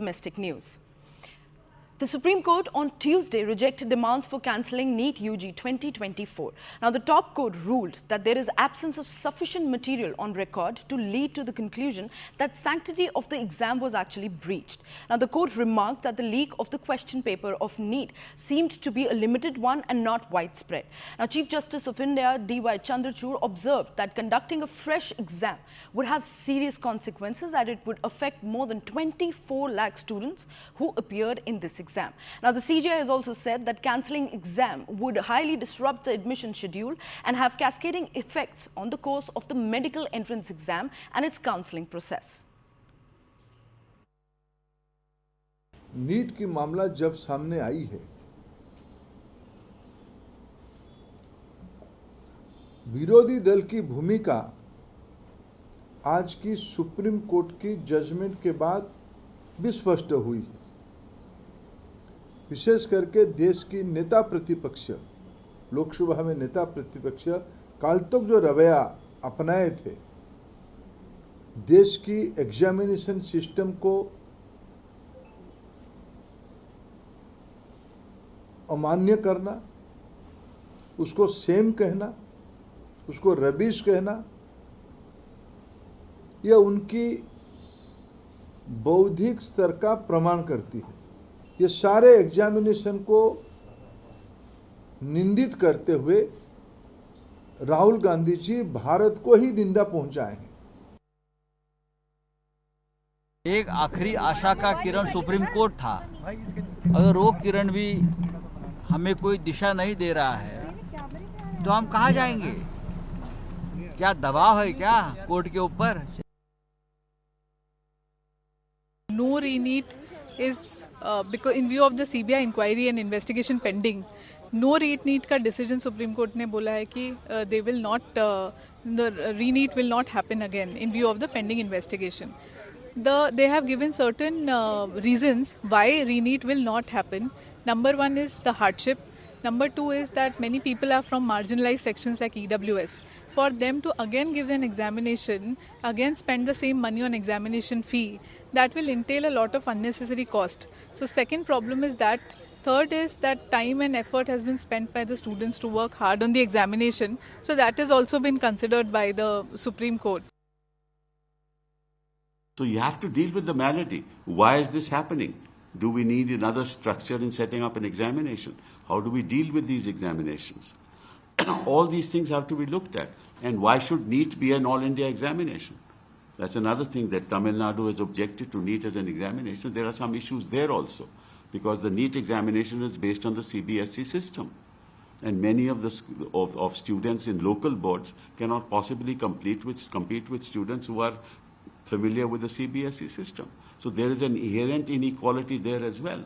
Domestic news. The Supreme Court on Tuesday rejected demands for cancelling NEET UG 2024. Now, the top court ruled that there is absence of sufficient material on record to lead to the conclusion that sanctity of the exam was actually breached. Now, the court remarked that the leak of the question paper of NEET seemed to be a limited one and not widespread. Now, Chief Justice of India D.Y. Chandrachud observed that conducting a fresh exam would have serious consequences, as it would affect more than 24 lakh students who appeared in this exam. Now, the CJI has also said that cancelling exam would highly disrupt the admission schedule and have cascading effects on the course of the medical entrance exam and its counselling process. NEET की मामला जब सामने आई है, विरोधी दल की भूमिका आज की सुप्रीम कोर्ट की जजमेंट के बाद भी स्पष्ट हुई। विशेष करके देश की नेता प्रतिपक्ष, लोकसभा में नेता प्रतिपक्ष काल तक जो रवैया अपनाए थे, देश की एग्जामिनेशन सिस्टम को अमान्य करना, उसको सेम कहना, उसको रबिश कहना, यह उनकी बौद्धिक स्तर का प्रमाण करती है। ये सारे एग्जामिनेशन को निंदित करते हुए राहुल गांधी जी भारत को ही निंदा पहुंचाए हैं। एक आखिरी आशा का किरण सुप्रीम कोर्ट था। अगर वो किरण भी हमें कोई दिशा नहीं दे रहा है तो हम कहाँ जाएंगे? क्या दबाव है क्या कोर्ट के ऊपर? No re-NEET is because in view of the CBI inquiry and investigation pending, no re-NEET का decision Supreme Court ने बोला है कि they will not the re-NEET will not happen again in view of the pending investigation. They have given certain reasons why re-NEET will not happen. Number one is the hardship. Number two is that many people are from marginalized sections like EWS. For them to again give an examination, again spend the same money on examination fee, that will entail a lot of unnecessary cost. So second problem is that. Third is that time and effort has been spent by the students to work hard on the examination. So that has also been considered by the Supreme Court. So you have to deal with the malady. Why is this happening? Do we need another structure in setting up an examination? How do we deal with these examinations? All these things have to be looked at. And why should NEET be an all-India examination? That's another thing that Tamil Nadu has objected to NEET as an examination. There are some issues there also, because the NEET examination is based on the CBSE system. And many of the of students in local boards cannot possibly compete with students who are familiar with the CBSE system. So there is an inherent inequality there as well.